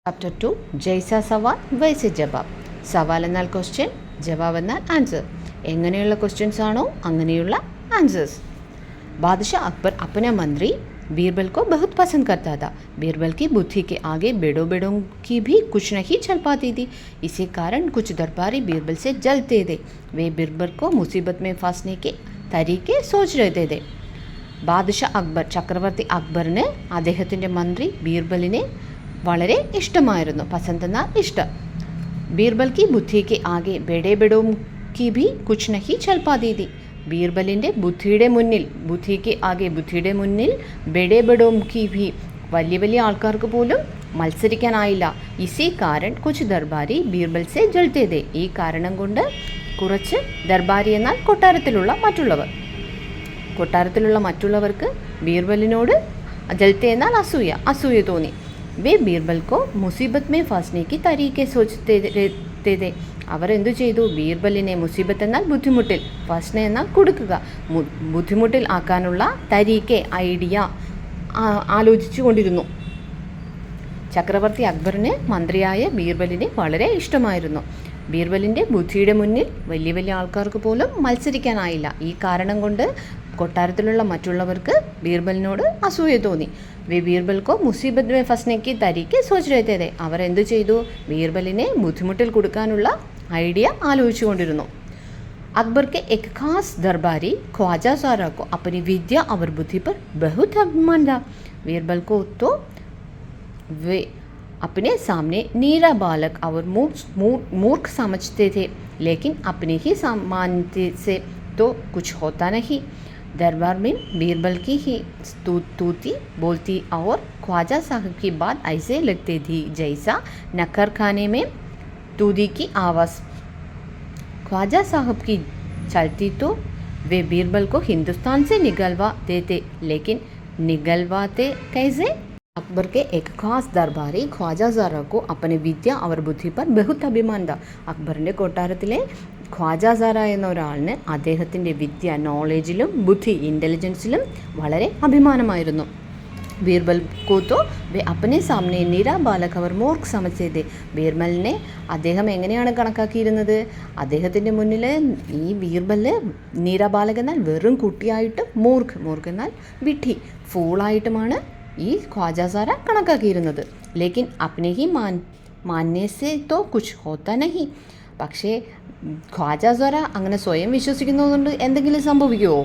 Chapter 2 ജയ്സ സവാൽ വൈസെ ജവാബ്. സവാൽ എന്നാൽ question, ജവാബ് എന്നാൽ answer. എങ്ങനെയുള്ള ക്വസ്റ്റ്യൻസ് ആണോ അങ്ങനെയുള്ള ആൻസേഴ്സ്. बादशाह अकबर अपने मंत्री बीरबल को बहुत पसंद करता था. बीरबल की बुद्धि के आगे बेड़ों की भी कुछ नहीं चल पाती थी. इसी कारण कुछ दरबारी बीरबल से जलते थे. वे बीरबल को मुसीबत में फंसने के तरीके सोच रहे थे. ബാദഷാ അക്ബർ, ചക്രവർത്തി അക്ബറിന് അദ്ദേഹത്തിൻ്റെ മന്ത്രി ബീർബലിനെ വളരെ ഇഷ്ടമായിരുന്നു. പസന്ത് എന്നാൽ ഇഷ്ടം. ബീർബൽ കി ബുദ്ധിക്ക് ആകെ ബെഡോം കി ഭി കുച്ച് നഹി ചൽ പാതി തി. ബീർബലിൻ്റെ ബുദ്ധിയുടെ മുന്നിൽ ബെഡോം കി ഭി, വലിയ വലിയ ആൾക്കാർക്ക് പോലും മത്സരിക്കാനായില്ല. ഇസി കാരൺ കുച്ച് ദർബാരി ബീർബൽ സെ ജൽത്തേ തെ. ഈ കാരണം കൊണ്ട് കുറച്ച് ദർബാരി എന്നാൽ കൊട്ടാരത്തിലുള്ള മറ്റുള്ളവർക്ക് ബീർബലിനോട് ജൽത്തേ എന്നാൽ അസൂയ തോന്നി. വേ ബീർബൽ കോ മുസീബത്ത് മേ ഫസ്നെ കി തരീക്കെ സോച്ചത്തെ തെ. അവർ എന്തു ചെയ്തു? ബീർബലിനെ, മുസീബത്ത് എന്നാൽ ബുദ്ധിമുട്ടിൽ, ഫസ്നെ എന്നാൽ കൊടുക്കുക, ബുദ്ധിമുട്ടിൽ ആക്കാനുള്ള തരീക്കെ, ഐഡിയ ആലോചിച്ചു കൊണ്ടിരുന്നു. ചക്രവർത്തി അക്ബറിന് മന്ത്രിയായ ബീർബലിനെ വളരെ ഇഷ്ടമായിരുന്നു. ബീർബലിൻ്റെ ബുദ്ധിയുടെ മുന്നിൽ വലിയ വലിയ ആൾക്കാർക്ക് പോലും മത്സരിക്കാനായില്ല. ഈ കാരണം കൊണ്ട് കൊട്ടാരത്തിലുള്ള മറ്റുള്ളവർക്ക് ബീർബലിനോട് അസൂയ തോന്നി. വേ ബീർബൽ കോ മുസീബത്ത് മേ ഫസ്നെ കി തരീക്കെ സോച്ച് രഹത്തെ തെ. അവർ എന്തു ചെയ്തു? ബീർബലിനെ ബുദ്ധിമുട്ടിൽ കൊടുക്കാനുള്ള ഐഡിയ ആലോചിച്ചു കൊണ്ടിരുന്നു. अकबर के एक खास दरबारी ख्वाजा सारा को अपनी विद्या और बुद्धि पर बहुत अभिमान था. बीरबल को तो वे अपने सामने नीरा बालक और मूर्ख समझते थे, लेकिन अपने ही सामान्य से तो कुछ होता नहीं. दरबार में बीरबल की ही स्तुति बोलती और ख्वाजा साहब की बात ऐसे लगती थी जैसा नक्कर खाने में तूदी की आवाज़. ख्वाजा साहब की चलती तो वे बीरबल को हिंदुस्तान से निकलवा देते, लेकिन निकलवाते कैसे? अकबर के एक खास दरबारी ख्वाजा सारा को अपने विद्या और बुद्धि पर बहुत अभिमान था. അക്ബറിൻ്റെ കൊട്ടാരത്തിലെ ഖ്വാജ സാറ എന്ന ഒരാളിന് അദ്ദേഹത്തിൻ്റെ വിദ്യ, നോളേജിലും ബുദ്ധി, ഇൻ്റലിജൻസിലും വളരെ അഭിമാനമായിരുന്നു. ബീർബൽ को तो वे अपने सामने निरा बालक और मूर्ख समझते थे. ബീർബലിനെ അദ്ദേഹം എങ്ങനെയാണ് കണക്കാക്കിയിരുന്നത്? അദ്ദേഹത്തിൻ്റെ മുന്നിൽ ഈ ബീർബൽ നീരാ ബാലക് എന്നാൽ വെറും കുട്ടിയായിട്ടും മൂർഖ് എന്നാൽ വിഡ്ഢി, ഫൂളായിട്ടുമാണ് ഈ ഖ്വാജ സാര കണക്കാക്കിയിരുന്നത്. ലേക്കിൻ അപ്നെ ഹി മാന്യേ സേ തോ കുച്ച് ഹോത്ത നഹി. പക്ഷേ ഖ്വാജ സാര അങ്ങനെ സ്വയം വിശ്വസിക്കുന്നതുകൊണ്ട് എന്തെങ്കിലും സംഭവിക്കുമോ?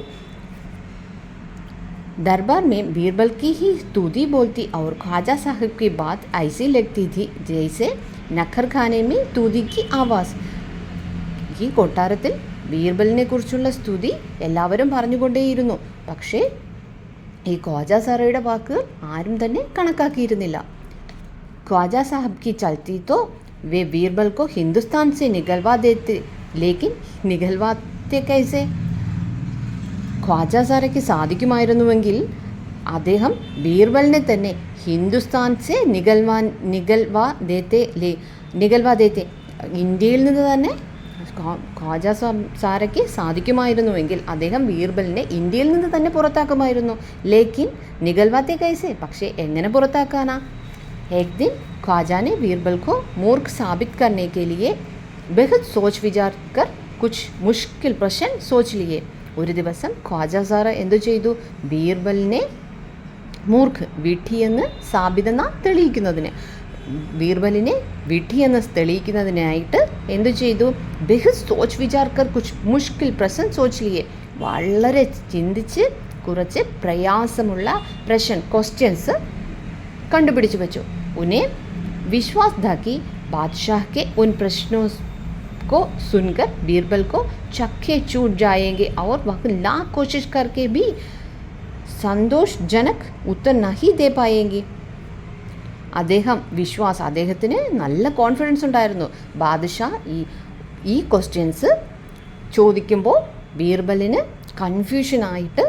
दरबार में बीरबल की ही स्तुति बोलती और ख्वाजा साहब की बात ऐसी लगती थी जैसे नखर खाने में तूदी की आवाज़. ഈ കൊട്ടാരത്തിൽ ബീർബലിനെ കുറിച്ചുള്ള സ്തുതി എല്ലാവരും പറഞ്ഞുകൊണ്ടേയിരുന്നു. പക്ഷേ ഈ ഖ്വാജ സാറയുടെ വാക്കുകൾ ആരും തന്നെ കണക്കാക്കിയിരുന്നില്ല. ख्वाजा साहब की चलती तो वे बीरबल को हिंदुस्तान से निकलवा देते, लेकिन निकलवाते कैसे? ഖ്വാജ സാരയ്ക്ക് സാധിക്കുമായിരുന്നുവെങ്കിൽ അദ്ദേഹം ബീർബലിനെ തന്നെ ഹിന്ദുസ്ഥാൻ സെ നികൽവാ ദേത്തെ, ഇന്ത്യയിൽ നിന്ന് തന്നെ ഖ്വാജ സാരയ്ക്ക് സാധിക്കുമായിരുന്നുവെങ്കിൽ അദ്ദേഹം ബീർബലിനെ ഇന്ത്യയിൽ നിന്ന് തന്നെ പുറത്താക്കുമായിരുന്നു. ലേക്കിൻ നികൽവാത്തെ കൈസെ, പക്ഷേ എങ്ങനെ പുറത്താക്കാനാ? एक दिन ख्वाजा ने बीरबल को मूर्ख साबित करने के लिए बहुत सोच विचार कर कुछ मुश्किल प्रश्न सोच लिए. ഒരു ദിവസം ഖ്വാജ സാറ എന്തു ചെയ്തു? ബീർബലിനെ മൂർഖ്, വിഡ്ഢിയെന്ന് തെളിയിക്കുന്നതിനായിട്ട് എന്തു ചെയ്തു? ബഹുത് സോച്ച് വിചാർ കർ കുച്ച് മുഷ്കിൽ പ്രശ്ന സോച്ച് ലിയേ. വളരെ ചിന്തിച്ച് കുറച്ച് പ്രയാസമുള്ള ക്വസ്റ്റ്യൻസ് കണ്ടുപിടിച്ചു വെച്ചു. उन्हें विश्वास था कि बादशाह के उन प्रश्नों को सुनकर बीरबल को चक्के छूट जाएंगे और वह लाख कोशिश करके भी സന്തോഷജനക് ഉത്തർ നഹി ദേ പായെങ്കി. അദ്ദേഹത്തിന് നല്ല കോൺഫിഡൻസ് ഉണ്ടായിരുന്നു. ബാദ്ഷാ ഈ ക്വസ്റ്റ്യൻസ് ചോദിക്കുമ്പോൾ ബീർബലിന് കൺഫ്യൂഷനായിട്ട്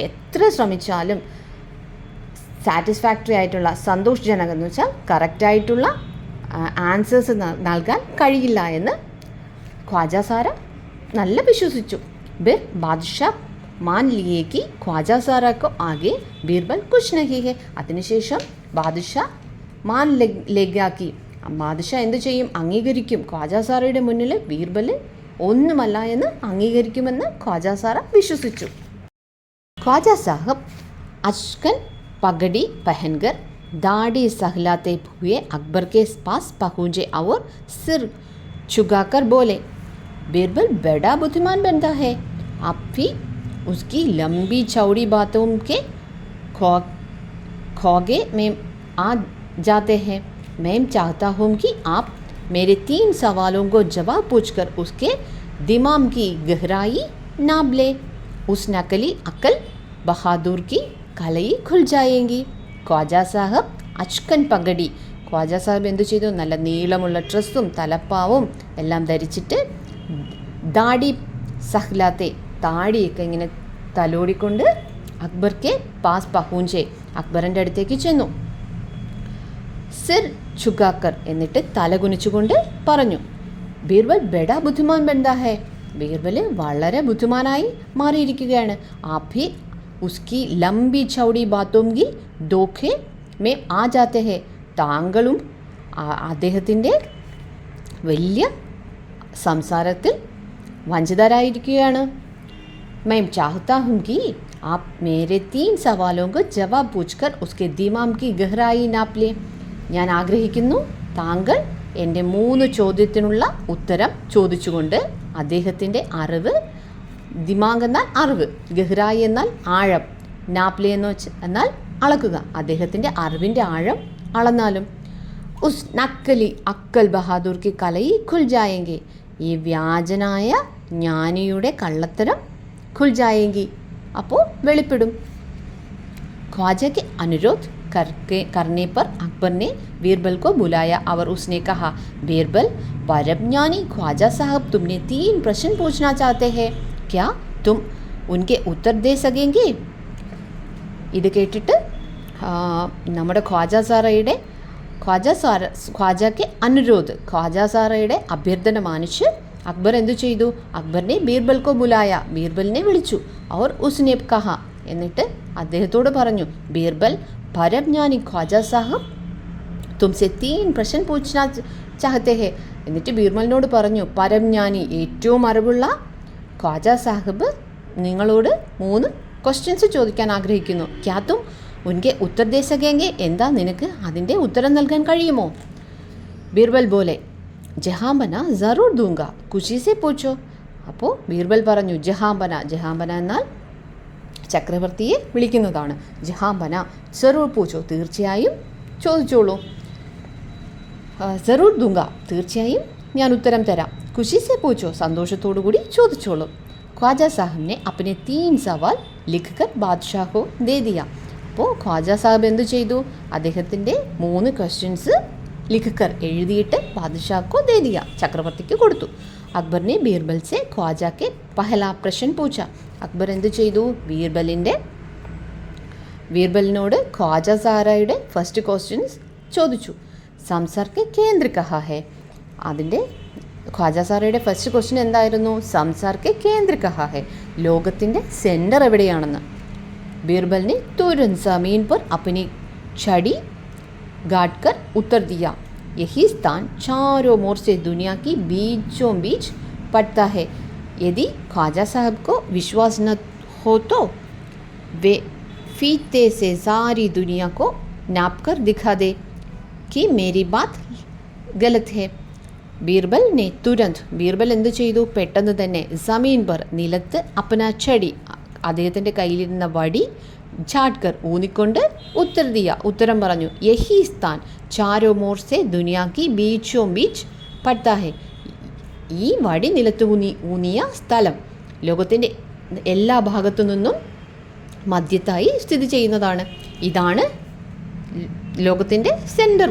എത്ര ശ്രമിച്ചാലും സാറ്റിസ്ഫാക്ടറി ആയിട്ടുള്ള, സന്തോഷജനകം എന്ന് വെച്ചാൽ കറക്റ്റായിട്ടുള്ള ആൻസേഴ്സ് നൽകാൻ കഴിയില്ല എന്ന് ഖ്വാജ സാര നല്ല വിശ്വസിച്ചു. ബിർ ബാദ്ഷാ मान लिए कि ख्वाजा सारा को आगे बीरबल कुछ नहीं है. അതിനുശേഷം ബാദുഷാ മാൻ ലെഗാക്കി, ബാദുഷാ എന്തു ചെയ്യും? അംഗീകരിക്കും. ഖ്വാജ സാറയുടെ മുന്നിൽ ബീർബൽ ഒന്നുമല്ല എന്ന് അംഗീകരിക്കുമെന്ന് ഖ്വാജ സാറ വിശ്വസിച്ചു. ഖ്വാജ സാഹബ് അച്കൻ പഗടി പഹൻകർ दाढ़ी सहलाते हुए अकबर के पास पहुँचे और सिर झुकाकर बोले, बीरबल बड़ा बुद्धिमान बनता है, आप भी उसकी लंबी चौड़ी बातों के खोगे में आ जाते हैं. मैं चाहता हूँ कि आप मेरे 3 सवालों को जवाब पूछकर उसके दिमाग की गहराई नाप ले. उस नकली अक्ल बहादुर की कलाई खुल जाएगी. ഖ്വാജ സാഹബ് അച്കൻ പഗടി, ഖ്വാജ സാഹബ് എന്തു ചെയ്തു? നല്ല നീളമുള്ള ഡ്രസ്സും തലപ്പാവും എല്ലാം ധരിച്ചിട്ട് ദാടി സഹ്ലാത്തെ, താടിയൊക്കെ ഇങ്ങനെ തലോടിക്കൊണ്ട് അക്ബർക്കെ പാസ് പഹൂഞ്ചെ, അക്ബറിൻ്റെ അടുത്തേക്ക് ചെന്നു. സിർ ഛുഗാക്കർ, എന്നിട്ട് തല കുനിച്ചുകൊണ്ട് പറഞ്ഞു, ബീർബൽ ബെഡാ ബുദ്ധിമാൻ ബൻദാ ഹെ, ബീർബൽ വളരെ ബുദ്ധിമാനായി മാറിയിരിക്കുകയാണ്. ആഭി ഉസ്കി ലംബി ചൗടി ബാത്തോം കി ദോഖെ മേ ആ ജാത്തെ ഹെ, താങ്കളും അദ്ദേഹത്തിൻ്റെ വലിയ സംസാരത്തിൽ വഞ്ചിതരായിരിക്കുകയാണ്. मैं चाहता हूँ कि आप मेरे 3 सवालों को जवाब पूछकर उसके दिमाग की गहराई नाप लें. ഞാൻ ആഗ്രഹിക്കുന്നു താങ്കൾ എൻ്റെ 3 ചോദ്യത്തിനുള്ള ഉത്തരം ചോദിച്ചുകൊണ്ട് അദ്ദേഹത്തിൻ്റെ അറിവ്, ദിമാഗ് എന്നാൽ അറിവ്, ഗഹ്റായി എന്നാൽ ആഴം, നാപ്ലെ എന്ന് എന്നാൽ അളക്കുക, അദ്ദേഹത്തിൻ്റെ അറിവിൻ്റെ ആഴം അളന്നാലും. ഉസ് നക്കലി അക്കൽ ബഹാദൂർ കി കലയി ഖുൽ ജായെങ്കി, ഈ വ്യാജനായ ജ്ഞാനിയുടെ കള്ളത്തരം ഖുൽ ജായെങ്കി, അപ്പോൾ വെളിപ്പെടും. ख्वाजा के अनुरोध करने पर अकबर ने बीरबल को बुलाया और उसने कहा, बीरबल परमज्ञानी ख्वाजा साहब तुमने 3 प्रश्न पूछना चाहते हैं, क्या तुम उनके उत्तर दे सकेंगे? ഇത് കേട്ടിട്ട് നമ്മുടെ ഖ്വാജയ്ക്ക് അനുരോധ്, ഖ്വാജ സാറയുടെ അഭ്യർത്ഥന മാനിച്ച് അക്ബർ എന്തു ചെയ്തു? അക്ബറിനെ ബീർബൽ കോ ബുലായ, ബീർബലിനെ വിളിച്ചു. അവർ ഉസ്നെ കഹ, എന്നിട്ട് അദ്ദേഹത്തോട് പറഞ്ഞു, ബീർബൽ പരംജ്ഞാനി ഖ്വാജ സാഹബ് തുംസെ 3 പ്രശ്ന പൂച്ഛനാ ചാഹത്തെ ഹെ, എന്നിട്ട് ബീർബലിനോട് പറഞ്ഞു, പരംജ്ഞാനി ഏറ്റവും അറിവുള്ള ഖ്വാജ സാഹിബ് നിങ്ങളോട് 3 ക്വസ്റ്റ്യൻസ് ചോദിക്കാൻ ആഗ്രഹിക്കുന്നു. ക്യാ തും ഉൻകെ ഉത്തർ ദേ സകേംഗെ, എന്താ നിനക്ക് അതിൻ്റെ ഉത്തരം നൽകാൻ കഴിയുമോ? ബീർബൽ ബോലെ, ജഹാംബന ജറൂർ ദൂങ്ക, ഖുശി സെ പൂച്ചോ. അപ്പോൾ ബീർബൽ പറഞ്ഞു, ജഹാംബന, ജഹാംബന എന്നാൽ ചക്രവർത്തിയെ വിളിക്കുന്നതാണ്. ജഹാംബന ജറൂർ പൂച്ചോ, തീർച്ചയായും ചോദിച്ചോളൂ. ജറൂർ ദൂങ്ക, തീർച്ചയായും ഞാൻ ഉത്തരം തരാം. ഖുശി സെ പൂച്ചോ, സന്തോഷത്തോടു കൂടി ചോദിച്ചോളൂ. ഖ്വാജ സാഹിബ് ने अपने 3 सवाल लिखकर बादशाह को दे दिया. അപ്പോൾ ഖ്വാജ സാഹിബ് എന്തു ചെയ്തു? അദ്ദേഹത്തിൻ്റെ 3 ക്വസ്റ്റ്യൻസ് ലിഖക്കർ എഴുതിയിട്ട് ബാദഷാഹ്ക്കോ ദേ ദിയ, ചക്രവർത്തിക്ക് കൊടുത്തു. അക്ബർ ने ബീർബൽ से ख्वाजा के पहला प्रश्न पूछा. അക്ബർ എന്തു ചെയ്തു? ബീർബലിനോട് ഖ്വാജ സാറയുടെ ഫസ്റ്റ് ക്വസ്റ്റ്യൻസ് ചോദിച്ചു. സംസാർ കെ കേന്ദ്ര കഹാ ഹെ, അതിൻ്റെ ഖ്വാജ സാറയുടെ ഫസ്റ്റ് ക്വസ്റ്റ്യൻ എന്തായിരുന്നു? സംസാർ കെ കേന്ദ്ര കഹാ ഹെ, ലോകത്തിൻ്റെ സെൻറ്റർ എവിടെയാണെന്ന്. ബീർബലിനെ തുരന്ത് സമീൻ पर अपनी छड़ी गाड़ कर उत्तर दिया, यही स्थान चारों ओर से दुनिया की बीचों बीच पड़ता है. यदि ख्वाजा साहब को विश्वास न हो तो वे फीते से सारी दुनिया को नाप कर दिखा दे कि मेरी बात गलत है. ബീർബൽ നെ തുരന്ത്, ബീർബൽ എന്തു ചെയ്തു? പെട്ടെന്ന് തന്നെ സമീൻ പർ, നിലത്ത്, അപ്പന ചടി, അദ്ദേഹത്തിൻ്റെ കയ്യിലിരുന്ന വടി, ഝാട്കർ, ഊന്നിക്കൊണ്ട്, ഉത്തർ ദിയ, ഉത്തരം പറഞ്ഞു. യഹി സ്ഥാൻ ചാരോ മോർ സെ ദുനിയാക്കി ബീച്ചോ ബീച്ച് പഡ്താ ഹെ, ഈ വടി നിലത്ത് ഊന്നിയ സ്ഥലം ലോകത്തിൻ്റെ എല്ലാ ഭാഗത്തു നിന്നും മധ്യത്തായി സ്ഥിതി ചെയ്യുന്നതാണ്. ഇതാണ് ലോകത്തിൻ്റെ സെൻറ്റർ,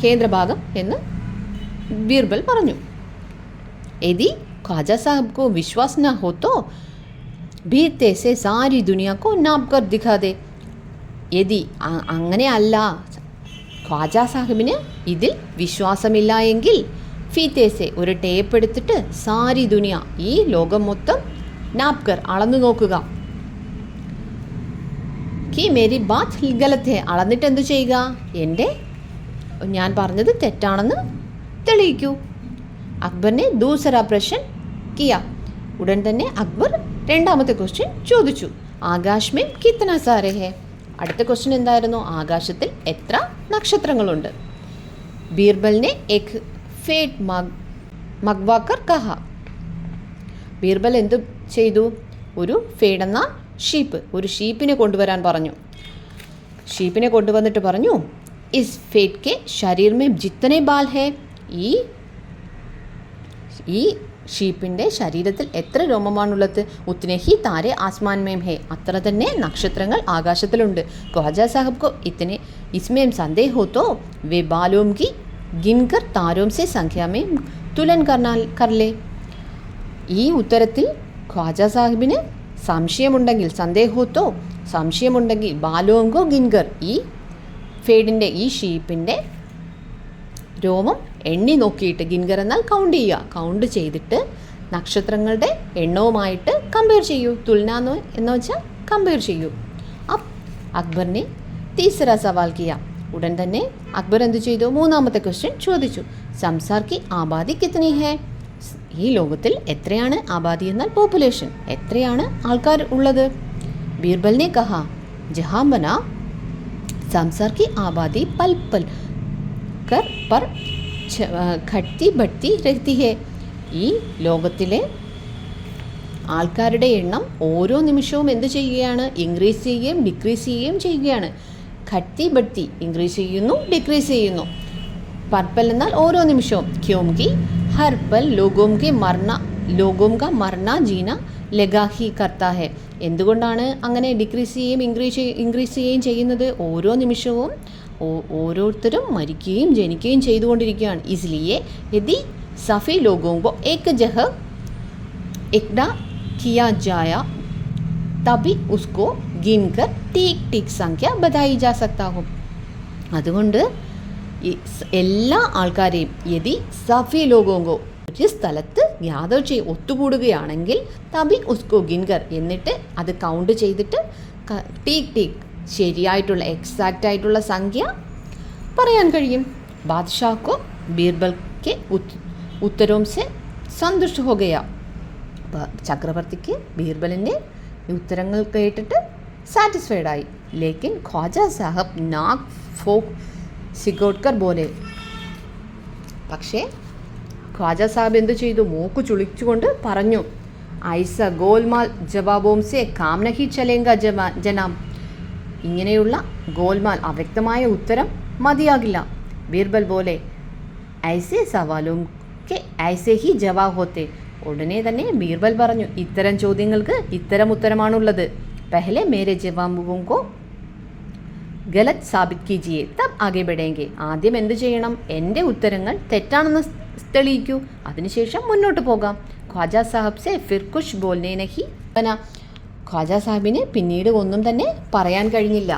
കേന്ദ്രഭാഗം എന്ന് ബീർബൽ പറഞ്ഞു. യദി ഖ്വാജ സാഹിബ് കോ വിശ്വാസ് ന ഹോ തോ ഭീത്തെ സെ സാരി ദുനിയ കോ നാപ് കർ ദിഖാ ദേ. യദി, അങ്ങനെ അല്ല, ഖ്വാജ സാഹിബിന് ഇതിൽ വിശ്വാസമില്ല എങ്കിൽ ഫീത്തെ സെ, ഒരു ടേപ്പ് എടുത്തിട്ട്, സാരി ദുനിയ, ഈ ലോകം മൊത്തം, നാപ് കർ, അളന്നു നോക്കുക, कि मेरी बात गलत है അളന്നിട്ട് എന്തു ചെയ്യുക എൻ്റെ ഞാൻ പറഞ്ഞത് തെറ്റാണെന്ന് തെളിയിക്കൂ അക്ബർ ने दूसरा प्रश्न किया ഉടൻ തന്നെ അക്ബർ രണ്ടാമത്തെ ക്വസ്റ്റ്യൻ ചോദിച്ചു ആകാശ് में कितना सारे है അടുത്ത ക്വസ്റ്റ്യൻ എന്തായിരുന്നു ആകാശത്തിൽ എത്ര നക്ഷത്രങ്ങളുണ്ട് ബീർബൽ ने एक फेट മഗ്വാക്കർ കഹ ബീർബൽ എന്തു ചെയ്തു ഒരു ഫേഡ് എന്ന ഷീപ്പ് ഒരു ഷീപ്പിനെ കൊണ്ടുവരാൻ പറഞ്ഞു ഷീപ്പിനെ കൊണ്ടുവന്നിട്ട് പറഞ്ഞു ഇസ് ഫേഡ് കെ ശരീർ മേ ജിത്തനെ ബാൽ ഹേ ഈ ഷീപ്പിൻ്റെ ശരീരത്തിൽ എത്ര രോമമാണുള്ളത് ഉത്തനെ ഹി താരെ ആസ്മാൻ മേം ഹേ അത്ര തന്നെ നക്ഷത്രങ്ങൾ ആകാശത്തിലുണ്ട് ഖ്വാജ സാഹബ് കോ ഇത്തനെ ഇസ്മേം സന്ദേഹ ഹോ തോ വേ ബാലോം കി ഗിൻകർ താരോം സെ സംഖ്യ മേം തുലൻ കർ ലേ ഈ ഉത്തരത്തിൽ ഖ്വാജ സാഹിബിന് സംശയമുണ്ടെങ്കിൽ സന്ദേഹത്തോ സംശയമുണ്ടെങ്കിൽ ബാലോങ്കോ ഗിൻഗർ ഈ ഫേഡിൻ്റെ ഈ ഷീപ്പിൻ്റെ രോമം എണ്ണി നോക്കിയിട്ട് ഗിൻഗർ എന്നാൽ കൗണ്ട് ചെയ്യുക കൗണ്ട് ചെയ്തിട്ട് നക്ഷത്രങ്ങളുടെ എണ്ണവുമായിട്ട് കമ്പയർ ചെയ്യൂ തുലന എന്ന് വെച്ചാൽ കമ്പയർ ചെയ്യൂ അക്ബറിനെ തീസറ സവാൽ കിയ ഉടൻ തന്നെ അക്ബർ എന്തു ചെയ്തു മൂന്നാമത്തെ ക്വസ്റ്റ്യൻ ചോദിച്ചു സംസാർ കി ആബാദി കിത്തനി ഹേ ഈ ലോകത്തിൽ എത്രയാണ് ആബാദി എന്നാൽ പോപ്പുലേഷൻ എത്രയാണ് ആൾക്കാർ ഉള്ളത് ബീർബൽ ने कहा जहाँ बना संसार की आबादी पल पल कर पर घटती बढ़ती रहती है ഈ ലോകത്തിലെ ആൾക്കാരുടെ എണ്ണം ഓരോ നിമിഷവും എന്ത് ചെയ്യുകയാണ് ഇൻക്രീസ് ചെയ്യുകയും ഡിക്രീസ് ചെയ്യുകയും ചെയ്യുകയാണ് ഘട്ടി ബഡ്ത്തി ഇൻക്രീസ് ചെയ്യുന്നു ഡിക്രീസ് ചെയ്യുന്നു പർപ്പൽ എന്നാൽ ഓരോ നിമിഷവും ക്യോംകി हर पल लोगों का मरना जीना लगा ही करता है എന്തുകൊണ്ടാണ് അങ്ങനെ ഡിക്രീസ് ചെയ്യുകയും ഇൻക്രീസ് ചെയ്യുകയും ചെയ്യുന്നത് ഓരോ നിമിഷവും ഓരോരുത്തരും മരിക്കുകയും ജനിക്കുകയും ചെയ്തുകൊണ്ടിരിക്കുകയാണ് इसलिए यदि सभी लोगों को एक जगह इकट्ठा किया जाए तभी उसको गिनकर ठीक ठीक संख्या बताई जा सकता हो അതുകൊണ്ട് എല്ലാ ആൾക്കാരെയും യദി സഫി ലോകോങ്കോ ഒരു സ്ഥലത്ത് ഗ്യാദർ ഒത്തുകൂടുകയാണെങ്കിൽ തബി ഉസ്കോ ഗിൻകർ എന്നിട്ട് അത് കൗണ്ട് ചെയ്തിട്ട് ടീക്ക് ടീക്ക് ശരിയായിട്ടുള്ള എക്സാക്റ്റ് ആയിട്ടുള്ള സംഖ്യ പറയാൻ കഴിയും ബാദ്ഷാക്കോ ബീർബൽ കെ ഉത്തരവും സെ സന്തുഷ്ട ഹോ ഗയ ചക്രവർത്തിക്ക് ബീർബലിൻ്റെ ഉത്തരങ്ങൾ കേട്ടിട്ട് സാറ്റിസ്ഫൈഡ് ആയി ലേക്കിൻ ഖ്വാജ സാഹബ് നാഗ് ഫോക്ക് സിഗോട്ട്കർ പോലെ പക്ഷേ ഖ്വാജ സാഹിബ് എന്തു ചെയ്തു മൂക്ക് ചുളിച്ചുകൊണ്ട് പറഞ്ഞു ഐസ ഗോൽമാൽ ജവാബോം സെ കാം നഹി ചലേങ്ക ജനാം ഇങ്ങനെയുള്ള ഗോൽമാൽ അവ്യക്തമായ ഉത്തരം മതിയാകില്ല ബീർബൽ പോലെ ഐസെ സവാലും കെ ഐസെ ഹി ജവാബ് ഹോത്തെ ഉടനെ തന്നെ ബീർബൽ പറഞ്ഞു ഇത്തരം ചോദ്യങ്ങൾക്ക് ഇത്തരം ഉത്തരമാണുള്ളത് പെഹലെ മേരെ ജവാബും കോ ഗലത് സാബിത് കീജിയെ തബ് ആകെ ബഡേങ്കെ ആദ്യം എന്ത് ചെയ്യണം എൻ്റെ ഉത്തരങ്ങൾ തെറ്റാണെന്ന് തെളിയിക്കൂ അതിനുശേഷം മുന്നോട്ട് പോകാം ഖ്വാജ സാഹബ് സെ ഫിർ കുഷ് ബോൽനെ നഹി ഖ്വാജ സാഹിബിന് പിന്നീട് ഒന്നും തന്നെ പറയാൻ കഴിഞ്ഞില്ല